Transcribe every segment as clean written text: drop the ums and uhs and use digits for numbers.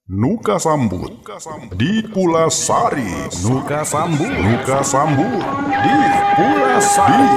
Nuka Sambut di Pulasari. Nuka Sambut di Pulasari.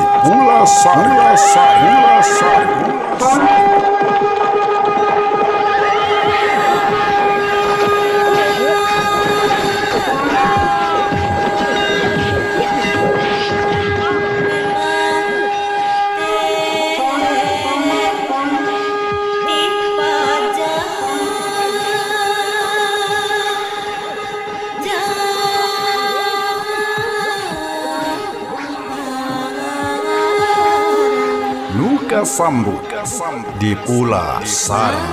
Nuka Sambut di Pulasari.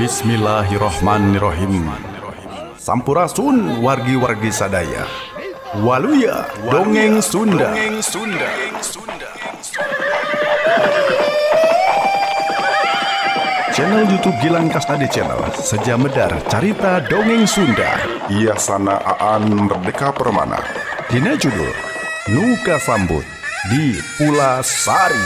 Bismillahirrahmanirrahim. Sampurasun wargi-wargi sadaya. Waluya dongeng Sunda. Channel YouTube Gilang Kasnadi Channel, Seja Medar Carita Dongeng Sunda. Iya sana Aan Merdeka Permana. Dina judul Nuka Sambut di Pulasari.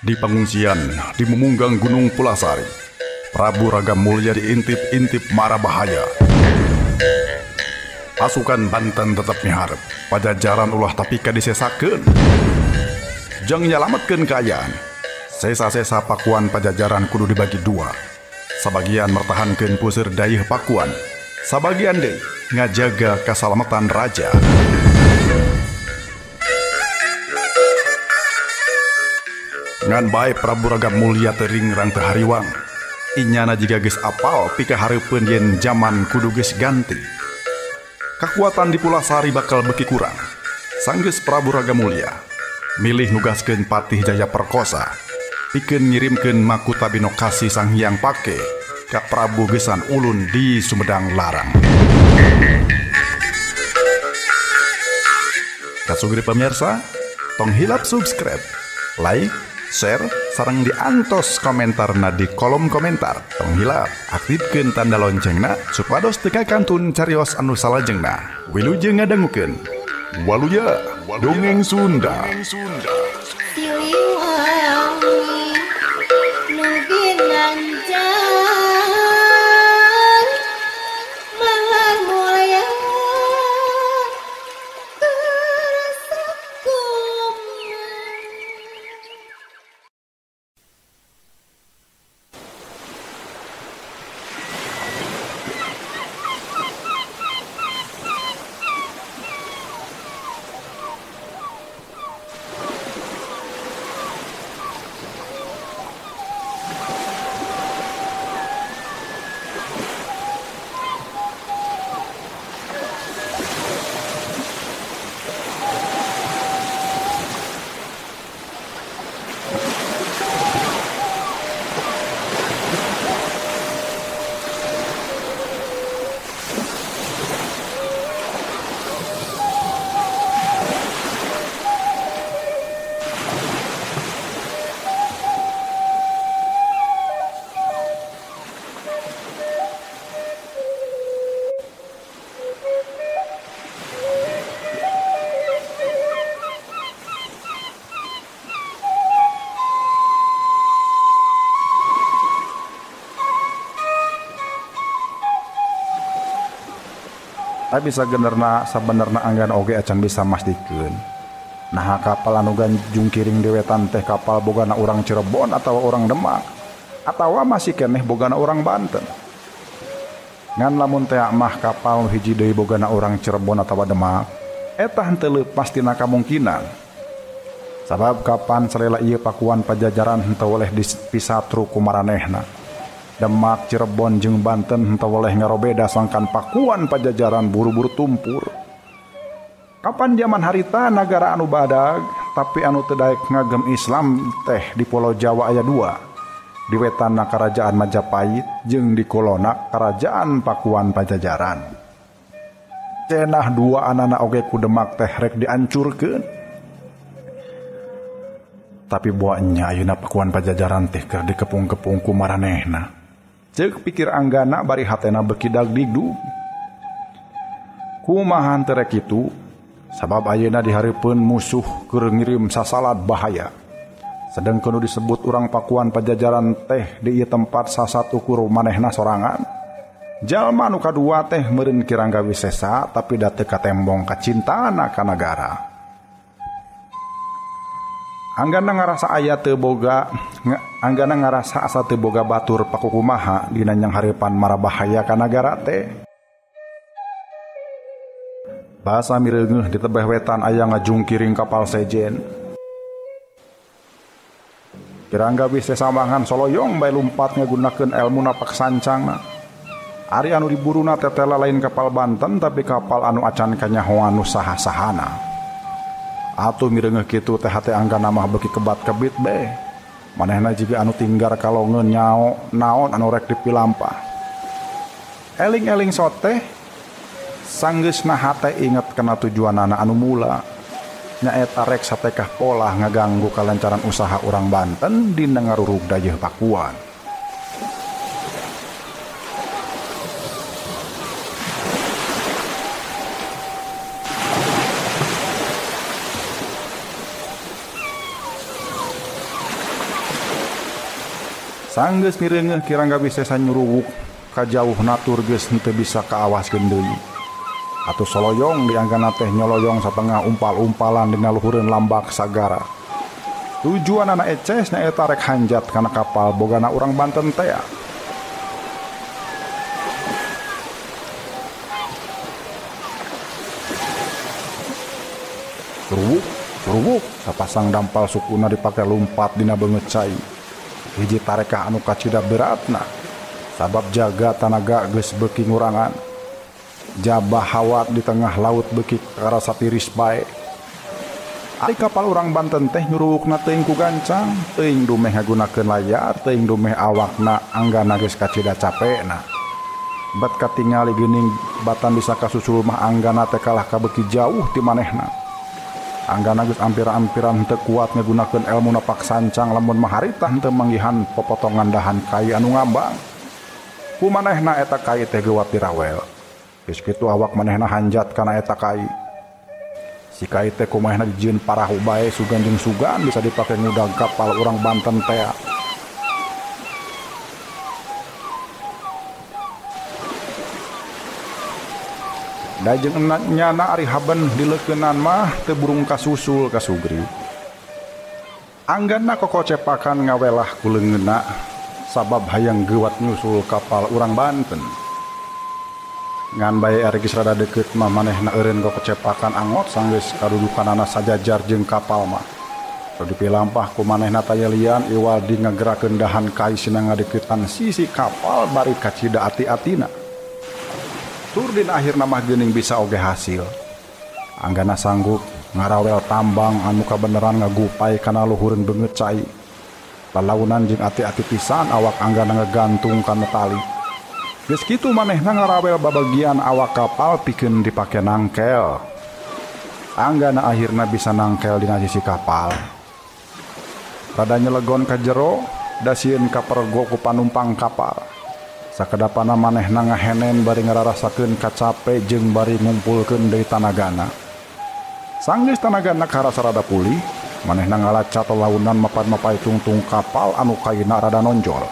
Di pengungsian di memunggang Gunung Pulasari, Prabu Ragam Mulya diintip-intip mara bahaya. Pasukan Banten tetap miharep, Pajajaran ulah tapi kadisesakeun. Jang nyalametkeun kaayaan. Sesa-sesa Pakuan Pajajaran kudu dibagi dua. Sabagian mertahankeun puseur dayeuh Pakuan, sabagian deui ngajaga kasalamatan raja. Ngan bae Prabu Ragam Mulya teuring rang teu hariwang. Inyana jiga geus apal pika hareupeun yen jaman kudu geus ganti. Kekuatan di Pulasari bakal beki kurang. Sanggeus Prabu Ragam Mulya milih nugaskeun Patih Jaya Perkosa pikeun ngirimkeun mahkota binokasi Sang Hyang Pake ka Prabu Gesan Ulun di Sumedang Larang. Kasugri pemirsa, tong hilap subscribe, like, share, sareng diantos komentarna di kolom komentar. Tong hilap aktifkeun tanda loncengna supados teu kakantun carios anu salajengna. Wilujeng ngadangukeun Waluya Dongeng Sunda. Siliwangi nu ginanjang malah mulya teresakum. Tapi sabenerna anggan oge acan bisa masdikeun. Nah kapal anu ganjung kiring dewetan teh kapal bogana urang Cirebon atau urang Demak atawa masih keneh bogana urang Banten. Ngan lamun teh mah kapal hiji deui bogana urang Cirebon atawa Demak, eta henteu leupas tina kamungkinan. Sabab kapan salela ieu Pakuan Pajajaran henteu oleh dipisatru ku maranehna. Demak, Cirebon jeung Banten henteu oleh ngarobeda sangkan Pakuan Pajajaran buru-buru tumpur. Kapan zaman harita nagara anu badag tapi anu teu daek ngagem Islam teh di Pulau Jawa aya dua. Di wetanna Karajaan Majapahit jeung di kulonna Karajaan Pakuan Pajajaran. Cenah dua anana oge ku Demak teh rek diancurkeun. Tapi buahnya ayeuna Pakuan Pajajaran teh keur dikepung-kepung ku maranehna. Ceuk pikir Anggana bari hatena bekidag digdug. Kumahan terek kitu sabab ayeuna dihareupeun musuh keur ngirim sasalad bahaya. Sedang kudu disebut urang pakuan pajajaran teh di ieu tempat sasatu kur manehna sorangan. Jalma nu kadua teh meureun Kirangga Wisesa tapi da teu katembong kacintana ka nagara. Anggana ngarasa aya teu boga Anggana ngarasa asa teu boga batur pakukumaha dina nyang hareupan marabahaya ka nagara teh. Basa mireungeuh di tebeh wetan aya ngajungkiring kapal sejen. Kirangga Wisesa mangan soloyong bae lumpat ngagunakeun elmu napak sancangna. Ari anu diburuna tetela lain kapal Banten tapi kapal anu acan kanyahoan nu saha-sahana. Atuh mireungeuh kitu teh hate Anggana mah beuki kebat-kebit be. Manehna jiga anu tinggar kalongeun nyao naon anu rek dipilampah. Eling-eling soteh sanggeusna hate inget kana tujuanana anu mula. Nyaeta rek satekah pola ngaganggu kalancaran usaha urang Banten dina ngarurug dayeuh Pakuan. Sanggeus mireungeuh Kirangga Wisesa nyuruwuk ka jauh natur geus henteu bisa kaawaskeun deui. Atuh soloyong di Anggana teh nyoloyong satengah umpal-umpalan dina luhureun lambak sagara. Tujuanana eces nyaeta rek hanjat kana kapal bogana urang Banten teh. Suruwuk sapasang dampal sukuna dipake lumpat dina beungeut cai. Hiji tarekah anu kacida beratna sabab jaga tanaga geus beuki ngurangan. Jabah hawat di tengah laut beuki karasa tiris bae. Ari kapal urang Banten teh nyuruwukna teuing ku gancang, teuing dumeh ngagunakeun layar, teuing dumeh awakna Anggana geus kacida capekna. Bet katingali geuning batan bisa kasusul mah Anggana teh kalah kabeuki jauh ti manehna. Anggana geus ampir-ampiran henteu kuat ngagunakeun elmu napak sancang lamun maharita henteu manggihan popotongan dahan kai anu ngambang. Ku manehna eta kai teh geuwat dirawel. Geus kitu awak manehna hanjat kana eta kai. Si kai teh kumahna dijieun parahu bae sugan jeung sugan bisa dipake ngudag kapal urang Banten teh. Dajeng nyana ari haben dileukeunnan mah teu burung kasusul ka Sugri. Anggana kokocepakan ngawelah ku leungeunna sabab hayang geuwat nyusul kapal urang Banten. Ngan bae ari geus rada deukeut mah manehna eureun kokocepakan angot sanggeus kadudukanana sajajar jeung kapal mah. Rada dipilampah ku manehna tayelian Iwaldi ngagerakeun dahan kai sina ngadeuketan sisi kapal bari kacida ati-atina. Tur dina akhirna mah geuning bisa oge hasil. Anggana sanggup ngarawel tambang anu kabeneran ngagupay kana luhureun beungeut cai. Lalaunan jeung ati-ati pisan awak Anggana ngagantung kana tali. Geus kitu manehna ngarawel babagian awak kapal pikeun dipake nangkel. Anggana akhirna bisa nangkel dina sisi kapal. Rada nyelegon ka jero da sieun ka pergo ku panumpang kapal. Sakedapana manehna ngahenen bari ngararasakeun kacape jeung bari ngumpulkeun deui tanagana. Sanggeus tanagana karasa rada pulih, manehna ngalacat launan mapad-mapay tungtung kapal anu kaina rada nonjol.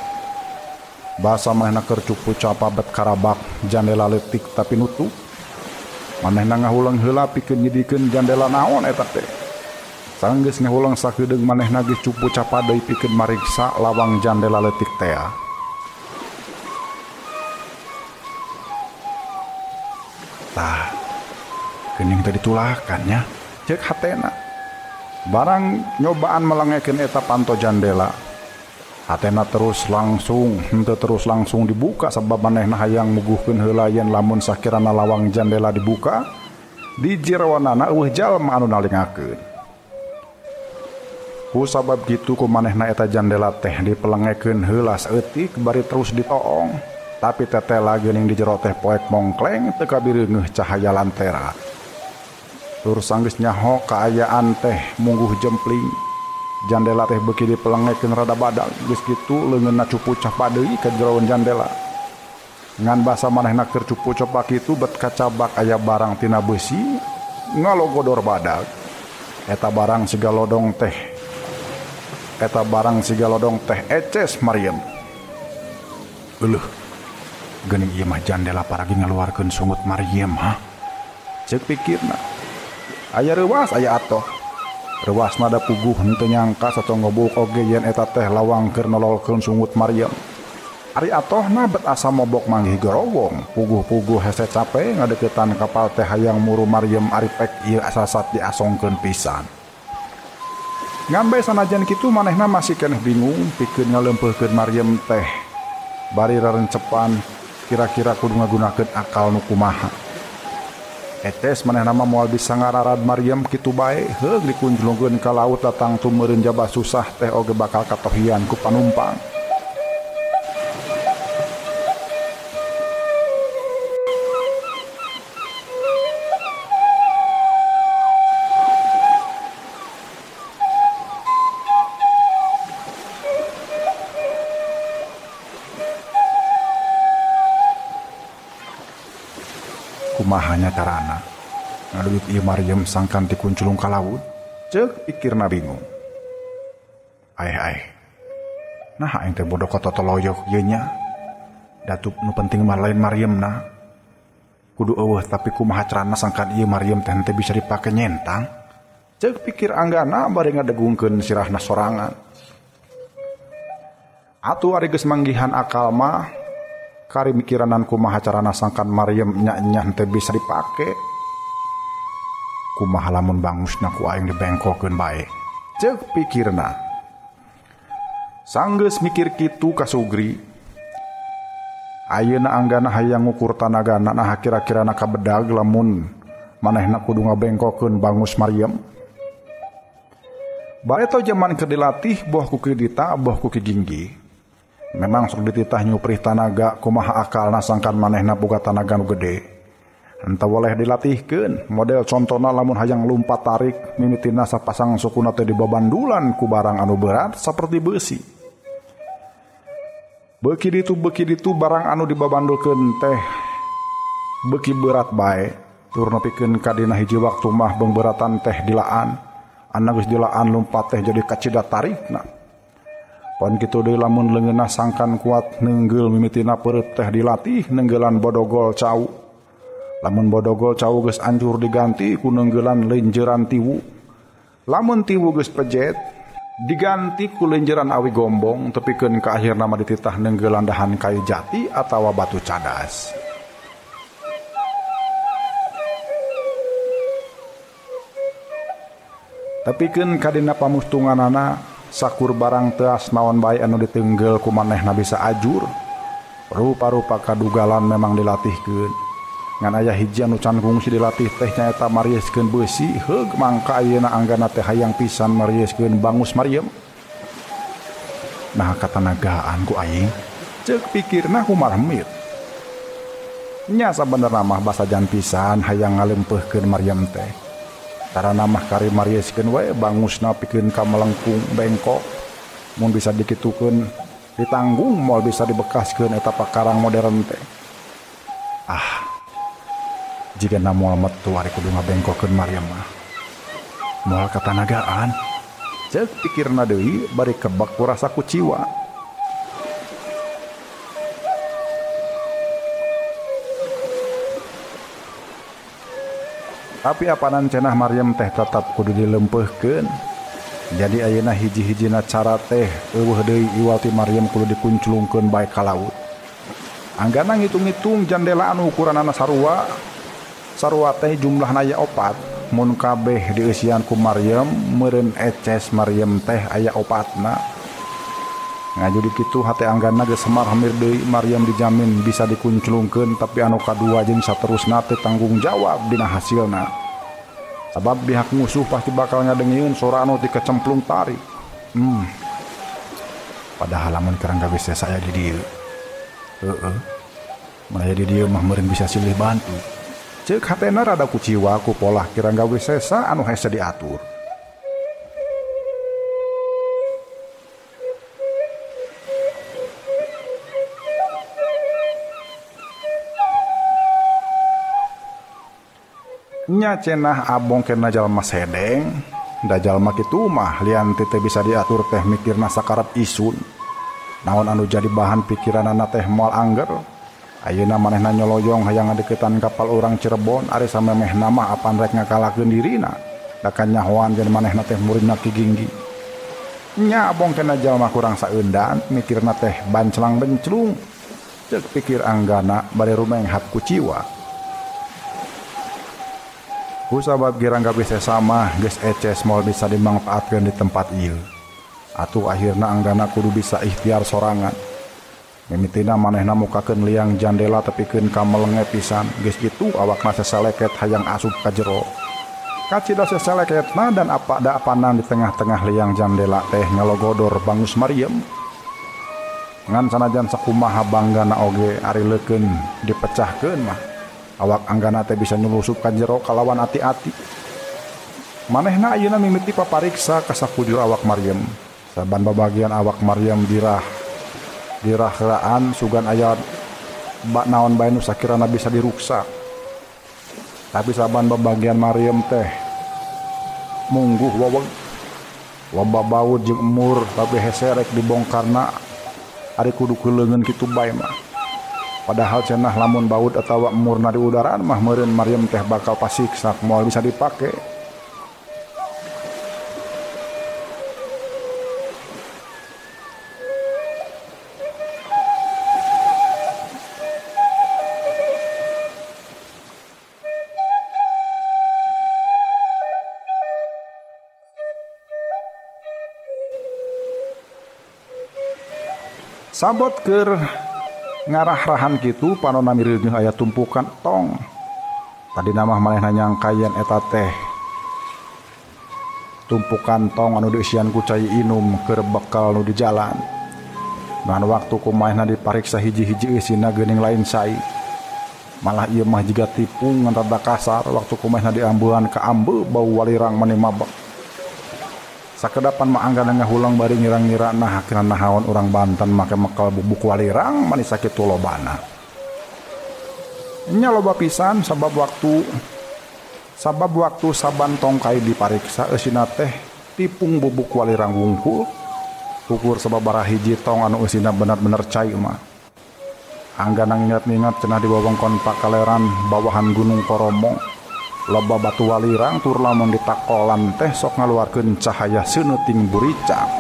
Basa manehna keur cupu capabet karabak jandela leutik tapi nutup. Manehna ngahulang heula pikeun nyidikeun jandela naon eta teh. Sanggeus ngahulang sakedeung manehna geus cupu capa deui pikeun mariksa lawang jandela leutik teh. Tah, geuning teh ditulakannya, ceuk hatena. Barang nyobaan melengekeun eta panto jandela. Hatena terus langsung, henteu terus langsung dibuka sabab manehna hayang muguhkeun heula yen lamun sakirana lawang jandela dibuka, di jeroanana eueuh jalma anu nalingakeun. Ku sabab kitu ku manehna eta jandela teh dipelengekeun heula saeutik bari terus ditoong. Tapi tetela geuning di jero teh poek mongkleng teu kabireungeuh cahaya lantera. Tur sanggeus nyaho kaayaan teh mungguh jempling. Jandela teh beuki dipelengekeun rada badag. Geus kitu leungeunna cupu capa deui ka jeroan jandela. ngan basa manehna keur cupu copak itu bet kacabak aya barang tina besi ngalogodor badag. Eta barang sigalodong teh eces Maryam. Eueuh, geuning ieu mah jandela paragi ngaluarkeun sungut Maryam ha. Ceuk pikirna. Aya reuwas aya atoh. Reuasna da puguh henteu nyangka satonggo buuk oge yen eta teh lawang keur nololkeun sungut Maryam. Ari atohna bet asa mobok manggih gerowong, puguh-puguh hese cape ngadeukeutan kapal teh hayang muru Maryam ari pek ieu asasat diasongkeun pisan. Ngambe sanajan kitu manehna masih keneh bingung pikeun ngaleumpeulkeun Maryam teh. Bari rarencepan kira-kira kudu ngagunakeun akal nu kumaha. Etes manehna mah moal bisa ngararad Maryam kitu bae heug dikunjlungkeun ka laut datang tumeureun jabah susah teh oge bakal katohian ku panumpang. Kumahanya carana ngaduit ieu Maryam sangkan dikunculung ka laut. Ceuk pikirna bingung. Nah aing teh bodoh kototo loyok ieu nya. Datup nu penting mah lain Maryamna. Kudu eueuh tapi kumaha carana sangkan ieu Maryam teh henteu bisa dipake nyentang. Ceuk pikir anggana bari ngadegungkeun sirahna sorangan. Atuh ari geus manggihan akal mah kari mikiranan kumaha carana sangkan Maryam nya henteu bisa dipake. Kumaha lamun bangusna ku aing dibengkokeun bae. Ceuk pikirna. Sanggeus mikir kitu ka Sugri. Ayeuna anggana hayang ngukur tanagana nah kira-kirana kabedag lamun manehna kudu ngabengkokeun bangus Maryam. Bae to jaman keur dilatih boh ku Kidita boh ku Ki Ginggi. Memang sok dititah nyuprih tanaga kumaha akalna sangkan manehna boga tanaga nu gede. Henteu boleh dilatihkeun. Model contona lamun hayang lumpat tarik mimitina sapasang sukuna teh dibabandulan ku barang anu berat saperti beusi. Beuki ditu barang anu dibabandulkeun teh beuki berat bae. Tur nepikeun ka dina hiji waktu mah beungbeuratan teh dilaan. Anu geus dilaan lumpat teh jadi kacida tarikna. Pon kitu deui lamun leungeunna sangkan kuat neunggel mimitina peureut teh dilatih neunggeulan bodogol cau. Lamun bodogol cau geus anjur diganti ku neunggeulan leunjeuran tiwu. Lamun tiwu geus pejet diganti ku leunjeuran awi gombong tepikeun ka akhirna mah dititah neunggeulan dahan kayu jati atawa batu cadas. Tepikeun ka dina pamustunganana sakur barang teas naon bae anu diteunggel ku manehna bisa ajur. Rupa-rupa kadugalan memang dilatihkeun. Ngan aya hiji anu can kungsi dilatih teh nyaeta marieskeun beusi heug mangka ayeuna anggana teh hayang pisan marieskeun bangus Maryam. Nah katanagaan ku aing ceuk pikirna ku marmit. Nya sabenerna mah basajan pisan hayang ngaleumpeulkeun Maryam teh. Karena mah kari marieskeun wae bangusna pikeun ka melengkung bengkok. Mun bisa dikitukeun ditanggung moal bisa dibekaskeun eta pakarang modern teh. Jigana moal metu ari kudu ngabengkokeun Maryam mah. Moal katanagaan. Ceuk pikirna deui bari kebak ku rasa kuciwa. Tapi apanan cenah Maryam teh tetap kudu dileumpeuhkeun. Jadi ayeuna hiji-hijina cara teh eueuh deui iwal ti Maryam kudu dikunculungkeun bae ka laut. Anggana ngitung-ngitung jandela anu ukuranana sarua. Sarua teh jumlahna aya 4. Mun kabeh dieusian ku Maryam meureun eces Maryam teh aya 4na. Ngajudi kitu hate anggana geus semar hamir deui Maryam dijamin bisa dikunculungkeun tapi anu kadua jeung saterusna teh tanggung jawab dina hasilna. Sabab pihak musuh pasti bakal ngadengieun sora anu ti kecemplung tarik. Padahal lamun kerang gawe sesa aya di dieu. Mun aya di dieu mah meureun bisa silih bantu. Ceuk hatena rada kuciwa ku pola kirang gawe sesa anu hese diatur. nya cenah abong kena jalma sedeng da jalma kitu mah lian teh bisa diatur teh mikirna sakarep isun naon anu jadi bahan pikiranana teh moal angger. Ayeuna manehna nyoloyong hayang ngadeukeutan kapal urang Cirebon ari samemehna mah apan rek ngakalakeun dirina da kanyahoan jeung manehna teh muridna Ki Ginggi. Nya abong kena jalma kurang saeundan mikirna teh bancelang benclung ceuk pikir anggana bade rumenghat ku ciwa. Ku sabab girang bisa sama geus eces moal bisa dimangpaatkeun di tempat ieu. Atuh akhirna anggana kudu bisa ikhtiar sorangan. Mimitina manehna mukakeun liang jandela tepikeun ka melenge pisan geus kitu awakna seseleket hayang asup ka jero. Kacida seseleketna dan apa da apanan di tengah-tengah liang jandela teh ngalogodor bangus Maryam. Ngan sanajan sakumaha banggana oge ari leukeun dipecahkeun mah awak anggana teh bisa nyulusup ka jero kalawan ati-ati. Manehna ayeuna mimiti papariksa ka sakujur awak Maryam. Saban babagian awak Maryam dirah-raan sugan aya bak naon bae nu sakirana bisa diruksa. Tapi saban babagian Maryam teh mungguh waweg loba baud jeung emur tapi hese rek dibongkarna ari kudu keuleungeun kitu bae mah. Padahal cenah lamun baud atawa emurna di udaraan mah meureun Maryam teh bakal pasiksa moal bisa dipake. Sabot keur ngarah-rahan kitu panonna mireuneuh aya tumpukan tong. Tadi nama manehna nyangka yen eta teh tumpukan tong anu diisian ku cai inum keur bekal nu di jalan. Dan waktu kumaha dipariksa hiji-hiji isina geuning lain sai. Malah ieu mah jiga tipung ngan rada kasar waktu kumaha diambulan ka ambe bau walirang mani mabek. Sakedapan mah anggana ngahulang bari ngira-ngira nah akhirna nahaon urang Banten make mekal bubuk walirang mani sakitu lobana. Nya loba pisan sabab waktu saban tongkai dipariksa eusina teh tipung bubuk walirang wungkul ukur sababaraha hiji tong anu eusina bener-bener cai mah. Anggana ngingat-ingat cenah di wewengkon Pakaleran bawahan Gunung Koromong loba batu walirang tur lamun ditakolan teh sok ngaluarkeun cahaya seueuting buricak.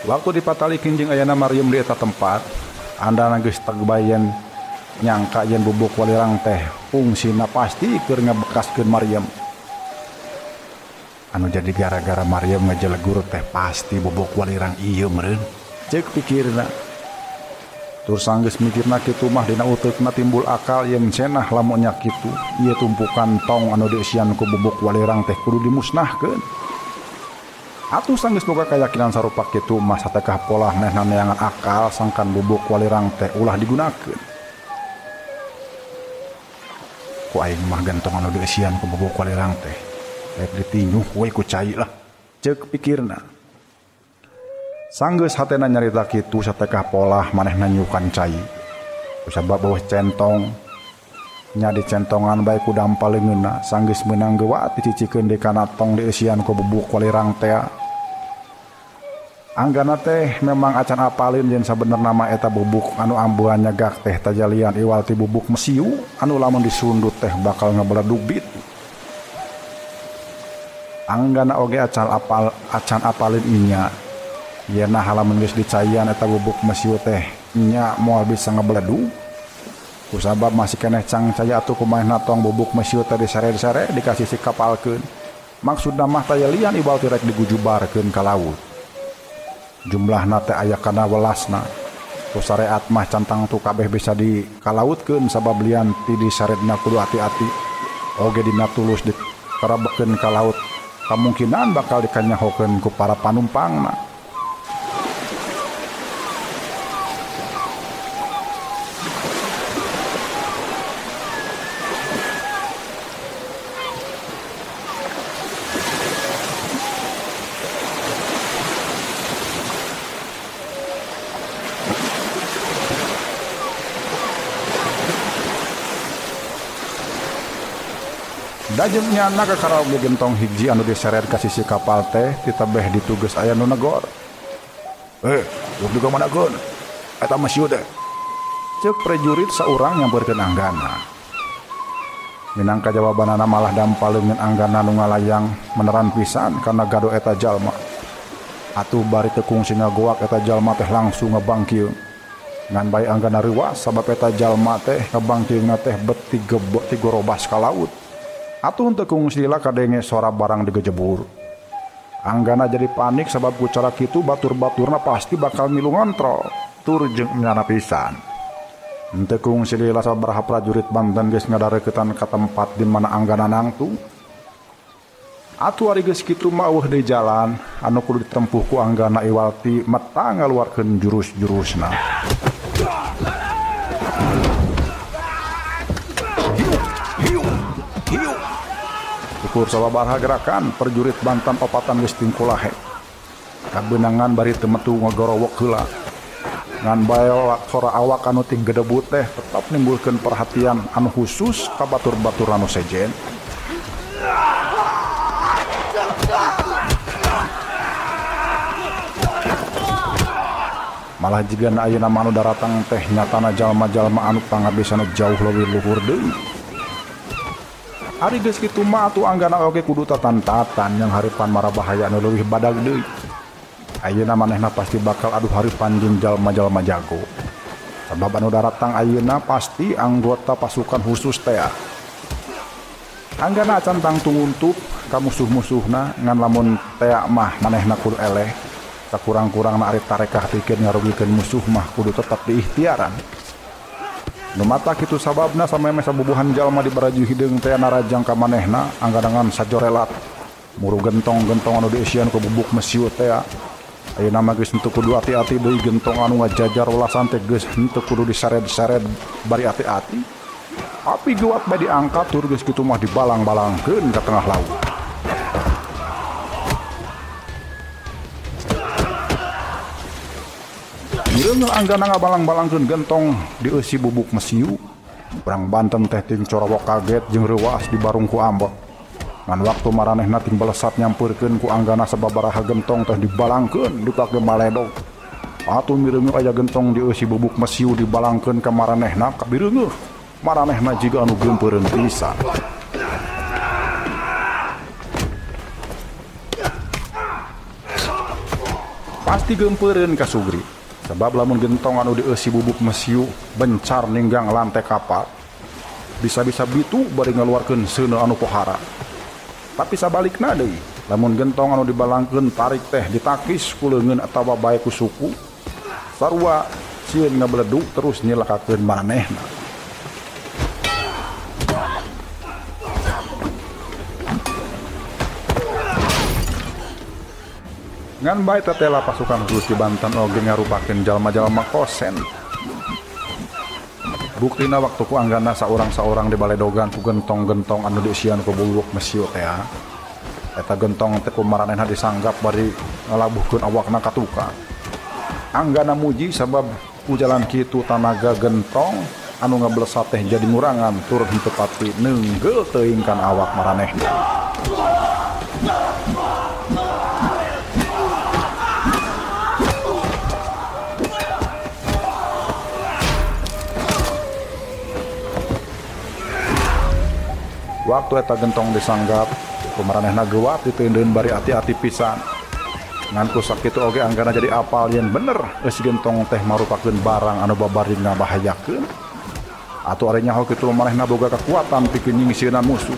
Waktu dipatalikeun jeung ayana Maryam di eta tempat, andana geus tagbayen nyangka yen bubuk walirang teh fungsina pasti keur ngabekaskeun Maryam. Anu jadi gara-gara Maryam ngajelegur teh pasti bubuk walirang ieu meureun ceuk pikirna. Tur sanggeus mikirna kitu mah dina uteukna timbul akal yen cenah lamun nya kitu ieu tumpukan tong anu diisian ku bubuk walirang teh kudu dimusnahkeun. Atuh sanggeus boga kayakinan sarupa kitu mah satekah pola manehna neangan akal sangkan bubuk walirang teh ulah digunakeun. Ku aing mah gantong anu diisian ku bubuk walirang teh rek ditinyuh we ku cai lah ceuk pikirna. Sanggeus hatena nyarita kitu satekah pola manehna nyukan cai. Kusabab beuh centong nya di centongan bae ku dampaleungeunna sanggeus meunang geua dicicikeun di kana tong dieusian ku bubuk walirang teh. Anggana teh memang acan apalin yen sabenerna mah eta bubuk anu ambuhan nyegak teh tajalian iwal ti bubuk mesiu anu lamun disundut teh bakal ngabeledug bitu. Anggana oge acan apalin inya yen halamun geus dicaian eta bubuk mesiu teh nya moal bisa ngabeledug. Kusabab masih keneh cang caya atuh kumaha tong bubuk mesiu teh disere-sere dikasih si kapalkeun. Maksudna mah tajalian iwal ti rek digujubarkeun ka laut. Jumlahna teh aya kana welasna. Ku sareat mah cantang tu kabeh bisa dikalautkeun sabab lian ti disaredna kudu hati-hati. Oge dina tulus dikarabekeun ka laut. Kemungkinan bakal dikanyahokeun ku para panumpangna. Lajengnya naga karaoge gentong hiji anu diseret ka sisi kapal teh ditebeh ditugas aya nu negor. Yuk juga mana gun? Eta masih udah. Cek prajurit saurang yang berkenanggana. Minangka jawabanana malah dampaleun anggana nu ngalayang meneran pisan karena gado eta jalma. Atuh bari teu kungsi ngagoak eta jalma teh langsung ngebangkieun. Ngan bae anggana reuwas sabab eta jalma teh ngebangkieunna teh bet tiga robas ka laut. Atuh teu kungsi lah kadenge sora barang digejebur. Anggana jadi panik sabab ku cara kitu batur-baturna pasti bakal milu ngontrol. Tur jeung nyana pisan. Henteu kungsi lila sabaraha prajurit Banten geus ngadareukeutan ka tempat di mana anggana nangtung. Atuh ari geus kitu mah eueuh deui jalan anu kudu ditempuh ku anggana Iwalti meta ngaluarkeun jurus-jurusna. Ukur sababaraha gerakan prajurit Banten opatan geus tingkulahe. Kabeunangan bari teu metu ngagorowok heula. Ngan bae sora awak anu ting gedebut teh tetap nimbulkeun perhatian anu khusus ka batur-batur anu sejen. Malah jigana ayeuna mah anu daratang teh nyatana jalma-jalma anu pangabisana jauh leuwih luhur deui. Ari geus kitu mah atuh anggana oge kudu tatan-tatan yang haripan marabahaya anu leuwih badag deui. Ayeuna manehna pasti bakal adu haripan jeung jalma-jalma jago. Sabab anu daratang ayeuna pasti anggota pasukan khusus teh. Anggana acan tangtung untup ka musuh-musuhna ngan lamun teh mah manehna kudu eleh. Sakurang-kurangna ari tarekah pikeun ngarugikeun musuh mah kudu tetep diikhtiaran. Nu mata kitu sababna sameme sabubuhan jalma dibaraju hideung teh narajang ka manehna anggadangan sajorelat. Muru gentong-gentong anu diisian ku bubuk mesiu teh. Ayeuna mah geus henteu kudu ati-ati deui gentong anu ngajajar ulasan teh geus henteu kudu disared-sared bari ati-ati. Api gewat bae diangkat tur geus kitu mah dibalang-balangkeun ka tengah laut. Ireung anggana ngabalang-balangkeun gentong di eusi bubuk mesiu. Urang Banten teh ting corowok kaget jeung reuwas dibarung ku ambek. Ngan waktu maranehna ting belesat nyampeurkeun ku anggana sababaraha gentong teh dibalangkeun dipake maledog. Atuh mireungeun aya gentong di eusi bubuk mesiu dibalangkeun ka maranehna kabireungeuh. Maranehna jiga anu geumpeureun pisan. Pasti geumpeureun ka Sugri. Sebab lamun gentong anu di eusi bubuk mesiu bencar ninggang lante kapal. Bisa-bisa bitu bari ngaluarkeun seuneu anu pohara. Tapi sabalikna deui, lamun gentong anu dibalangkeun tarik teh ditakis ku leungeun atawa bae ku suku, sarua sieun ngabeledug terus nyilakakeun manehna. Ngan bae tetela pasukan khusus di Banten oge ngarupakeun jalma-jalma kosen. Buktina waktu ku anggana saurang-saurang di baledogan ku gentong-gentong anu diisian ku bubuk mesiu teh. Eta gentong teh ku maranehna disanggap bari ngalabuhkeun awakna ka tukang. Anggana muji sabab ku jalan kitu tanaga gentong anu ngablesat teh jadi ngurangan tur henteu pati neunggel teuing kan awak maranehna. Waktu eta gentong disanggap, kumaranehna gewat diteundeun bari ati-ati pisan. Ngan ku sakitu oge anggana jadi apal yen bener geus gentong teh marupakeun barang anu babari ngabahayakeun. Atuh ari nyaho kitu manehna boga kekuatan pikeun nyingsieunan musuh.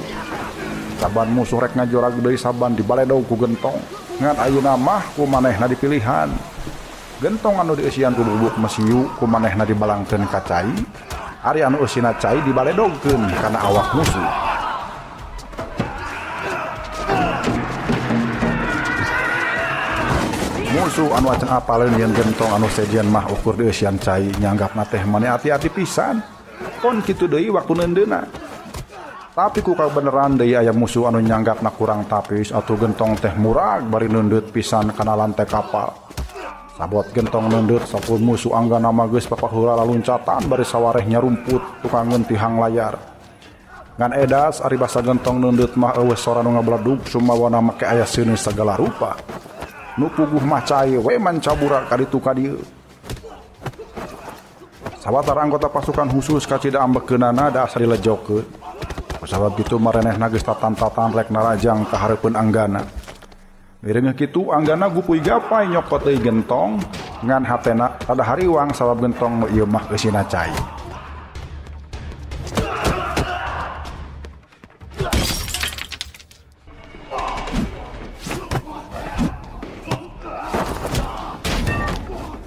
Saban musuh rek ngajorag deui saban dibaledog ku gentong. Ngan ayeuna mah ku manehna dipilihan. Gentong anu dieusian ku bubuk mesiu ku manehna dibalangkeun ka cai. Ari anu eusina cai dibaledogkeun kana awak musuh. Musuh anu acan apaleun yen gentong anu sejen mah ukur dieusian cai nyanggapna teh mane ati-ati pisan. Pon kitu deui waktu neundeuna. Tapi ku kabeneran deui aya musuh anu nyanggapna kurang tapis atuh gentong teh murag bari neundeut pisan kana lante kapal. Sabot gentong neundeut sampun musuh anggana mah geus papaheula laluncatan bari sawareh nyarumput tukangeun tihang layar. ngan edas ari basa gentong neundeut mah eueuh sora nu ngabledug sumawana make aya seuneus sagala rupa nu puguh mah cai we mancabura ka ditu ka dieu. Sawatara anggota pasukan khusus kacida ambekeunana da asa dilejokeun. Sabab kitu marenehna geus tatan-tatan rek narajang ka hareupeun anggana. Mireungeuh kitu anggana gupuy gapay nyokot deui gentong ngan hatena rada hariwang sabab gentong nu ieu mah eusina cai.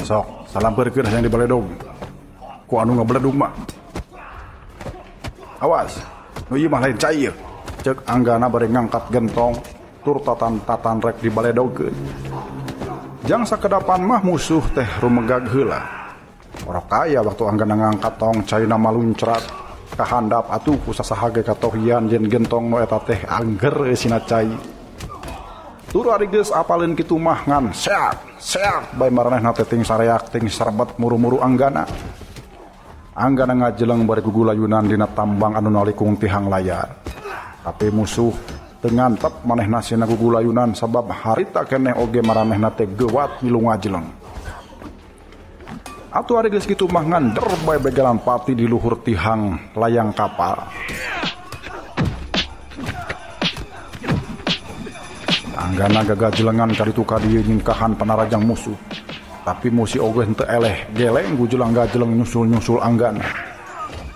Sok, salampeurkeun hayang dibaledog. Ku anu ngabeledug mah. Awas, nu ieu mah lain cai. Ceuk anggana bari ngangkat gentong tur tatan-tatan rek dibaledogkeun. Jang sakedapan mah musuh teh rumegag heula. Orok kaya waktu anggana ngangkat tong caina maluncrat ka handap atuh ku sasaha ge katohian yen gentong nu eta teh angger eusina cai. Tur ari geus apaleun kitu mah ngan seak bae maranehna teh ting sareak ting serebet muru-muru anggana. Anggana ngajeleng bari gugulayunan dina tambang anu nalikung tihang layar. Tapi musuh teu ngantep manehna sina gugulayunan sabab harita keneh oge maranehna teh geuwat milu ngajeleng. Atuh ari geus kitu mah ngander bae begalan pati di luhur tihang layang kapal. Anggana gagajelengan ka ditu ka dieu nyingkahan panarajang musuh. Tapi musi oge henteu eleh geleng gujulang gajeleng nyusul-nyusul anggana.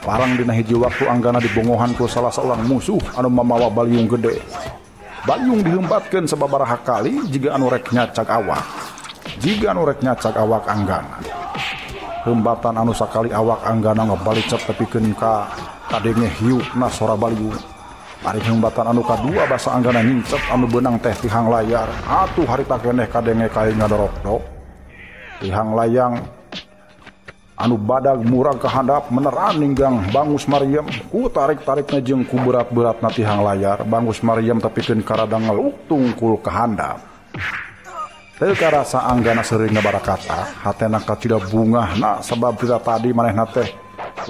Larang dina hiji waktu anggana dibongohan ku salah seorang musuh anu mamawa baliung gede. Baliung diheumbatkeun sababaraha kali jiga anu rek nyacag awak. Jiga anu rek nyacag awak anggana. Heumbatan anu sakali awak anggana ngabalicet tepikeun ka kadenge hiupna sora baliung. Ari heumbatan anu kadua basa anggana nyincet anu beunang teh tihang layar. Atuh harita keneh kadenge kae ngadorok-dok. Tihang layang anu badag murag ka handap meneran ninggang Bangus Maryam ku tarik-tarikna jeung ku berat-beratna tihang layar. Bangus Maryam tepikeun karada ngeluk tungkul ka handap. Teu karasa anggana seuring ngabarakata, hatena kacida bungahna sabab kita tadi manehna teh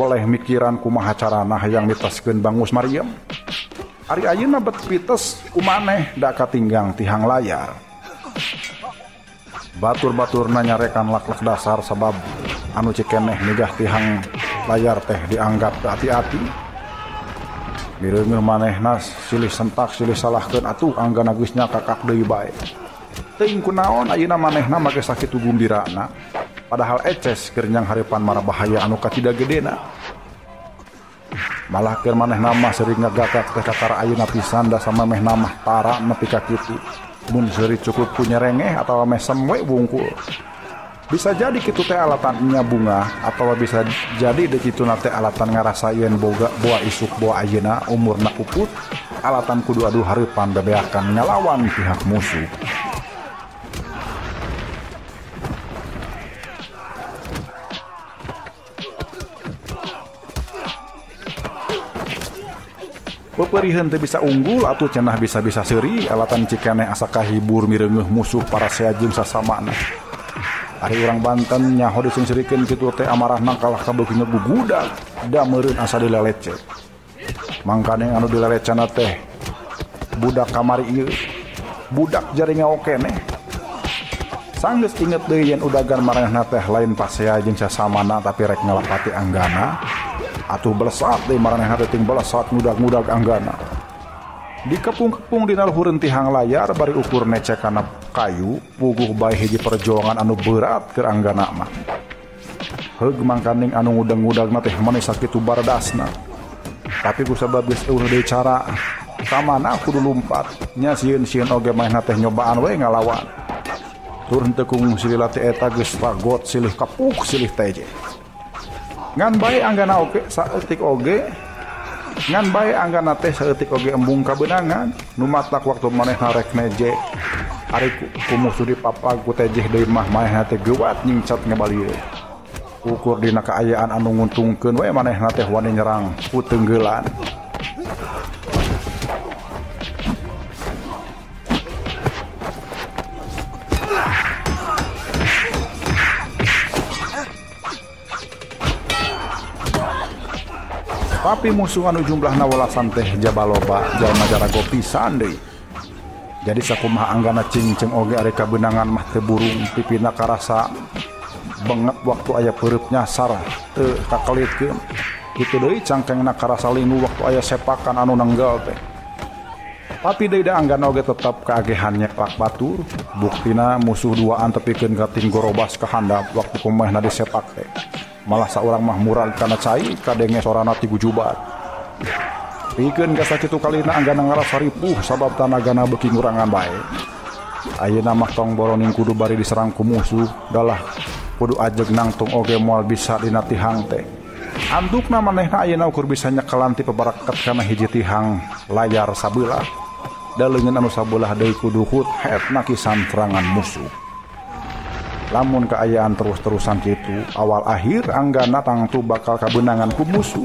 oleh mikiran kumaha carana hayang mitoskeun Bangus Maryam. Ari ayeuna bet pites kumaneh da katinggang tihang layar. Batur-baturna nyarekan lak-lak dasar sabab anu cikeneh migah tihang layar teh dianggap hati-hati. Mireungeuh manehna silih sentak silih salahkeun atuh anggana geus nya kakak deui bae. Teuing kunaon ayeuna manehna make sakitu gumbirana padahal eces keur nyang hareupan marabahaya anu kacida gedena. Malah keur manehna mah seuring ngagakak teh kakara ayeuna pisan da samemehna mah tara nepi ka kitu. Mun seuri cukup punya rengeh atau mesem we bungkul. Bisa jadi kitu teh alatan nya bunga atau bisa jadi deuk kitu teh alatan ngarasayeun boga boa isuk boa ayeuna umurna puput alatan kudu adu hareupan bebeakan ngalawan pihak musuh. Peperiheun teu bisa unggul atuh cenah bisa-bisa seuri alatan cikeneh asa kahibur mireungeuh musuh para seajeng sasamana. Ari urang Banten nyaho disungsirikeun kitu teh amarahna kalah kabeuki gugudag da meureun asa dilelecet. Mangkane anu dilelecana teh budak kamari ieu budak jaringa okeneh. Sanggeus inget deui yen udagan maranehna teh lain pasea jeung sasamana tapi rek ngalapati anggana. Atuh belesat deui maranehna teh ting belesat ngudag-ngudag anggana. Dikepung-kepung dina luhureun tihang layar bari ukur necekana kayu puguh bae hiji perjuangan anu berat keur anggana mah. Heug mangkaning anu ngudang-ngudagna teh manis sakitu bardasna. Tapi ku sabab geus eueuh deui cara kamana kudu lumpat nya sieun-sieun oge manehna teh nyobaan we ngalawan. Tur henteu kung silih teh eta geus ragot silih kapuk silih teh. Ngan bae anggana oge saeutik oge ngan bae anggana teh saeutik oge embung kabeunangan nu matak waktu manehna rek neje ari ku musuh dipapag ku tejeh deui mah manehna teh geuwat nyingcat ngabalieu ukur dina kaayaan anu nguntungkeun we manehna teh wani nyerang ku teunggelan. tapi musuh anu jumlahna welasan teh jabaloba jalma jarago pisan deui. Jadi sakumaha anggana cingceng oge ari kabeunangan mah teu burung pipina karasa banget waktu aya peureub nyasar teu kakelitkeun. Kitu deui cangkengna karasa lingu waktu aya sepakan anu nenggal teh. Tapi deui da anggana oge tetep kaagehan nyepak batur. Buktina musuh duaan tepikeun kating gorobas ka handap waktu kumehna disepak teh. Malah saurang mah murag kana cai kadenge sorana ti gujubat. Pikeun ka sakitu kalina anggana ngarasa ripuh sabab tanagana beuki ngurangan bae. Ayeuna mah tong boroning kudu bari diserang ku musuh, dalah kudu ajeg nangtung oge moal bisa dina tihang teh. Andukna manehna ayeuna ukur bisa nyekelan ti pabarakat kana hiji tihang layar sabelah. Da leungeun anu sabelah deui kudu hut hetna kisan serangan musuh. Lamun kaayaan terus-terusan kitu, awal akhir anggana tangtu bakal kabeunangan ku musuh.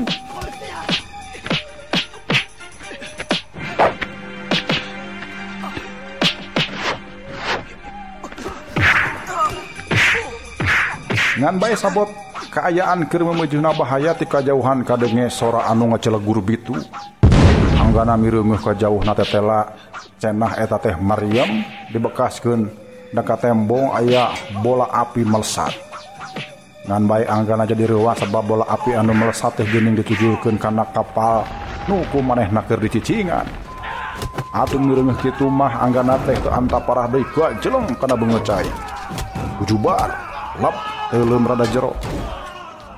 Ngan bae sabot kaayaan keur memejuna bahaya ti kajauhan kadenge sora anu ngacelegur bitu. Anggana mireungeuh ka jauhna tetela cenah eta teh Maryam dibekaskeun da ka tembong aya bola api melesat. Ngan bae anggana jadi reuah sabab bola api anu melesat teh geuning ditujukeun kana kapal nu ku manehna keur dicicingan. Atuh mireungeuh kitu mah anggana teh teu anta parah deui gajeleng kana beungeut cai. Ujubar lap teuleum rada jero.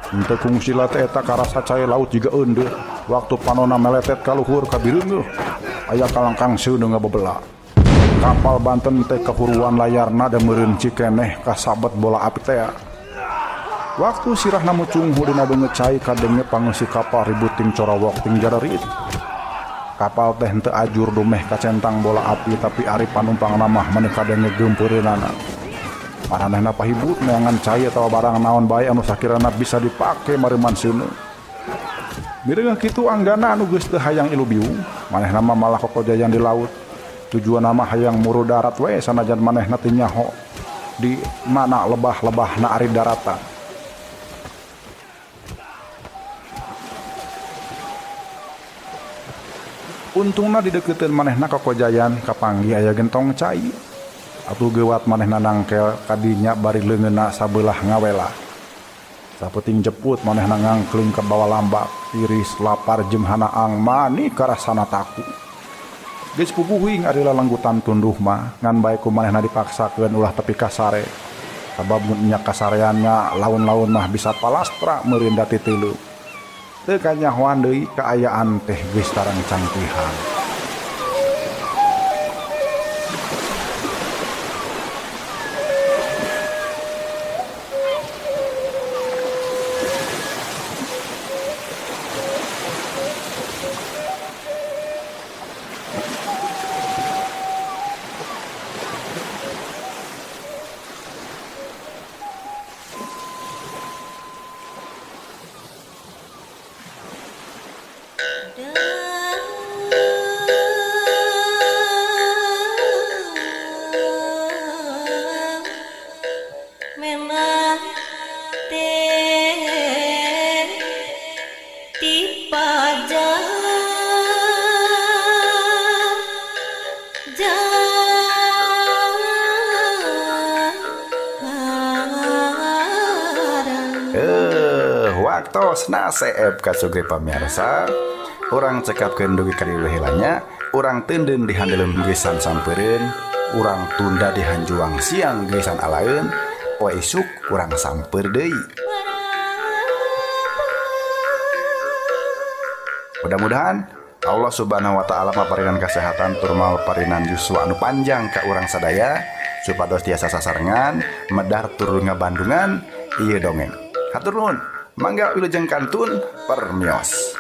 Henteu kungsila teh eta karasa cai laut jiga eundeuh. Waktu panona meletet ka luhur ka bireungeuh aya kalangkang seudeung ngabebela. Kapal Banten teh kahuruan layarna da meureun cikeneh kasabet bola api teh. Waktu sirahna mucunghu dina beungeut cai kadenge pangeusi kapal ribut ting corowok ting jararit. Kapal teh henteu ajur dumeh ka centang bola api tapi ari panumpangna mah maneh kadenge geumpeureunana. Maranehna pahibut neangan cai atawa barang naon bae anu sakirana bisa dipake mareuman seuneu. Mireungeuh kitu anggana anu geus teu hayang ilu biung, manehna mah malah kokojayan di laut. Tujuanna mah hayang muru darat we sanajan manehna teu nyaho di mana lebah-lebahna ari daratan. Untungna di deukeuteuan manehna kokojayan kapanggih aya gentong cai. Atuh geuwat manehna nangkel kadinya bari leungeunna sabelah ngawela. Saputing jeput manehna ngangkling ke bawah lambak, tiris lapar jeung hanaang mani karasana taku. Geus puguhing ari lalanggutan tunduh mah ngan bae ku manehna dipaksakeun ulah tepi kasare. Sabab mun nya kasareanna laun-laun mah bisa palastra meureun da ti teuleuh. Teu kanyahoan deui kaayaan teh geus tarang cangkihan. Memang dipajang Waktosna seep kasuge pamirsa. Urang cekapkeun dugi kadieu heulanya, urang teunden dihandeuleun gesan sampeureun, urang tunda dihanjuang siang gesan alaeun, poe isuk urang sampeur deui. Mudah-mudahan Allah Subhanahu wa taala maparingan kesehatan tur maparinan yuswa anu panjang ka urang sadaya supados tiasa sasarengan medar tur ngabandungan ieu dongeng. Hatur nuhun. Mangga wilujeng kantun permios.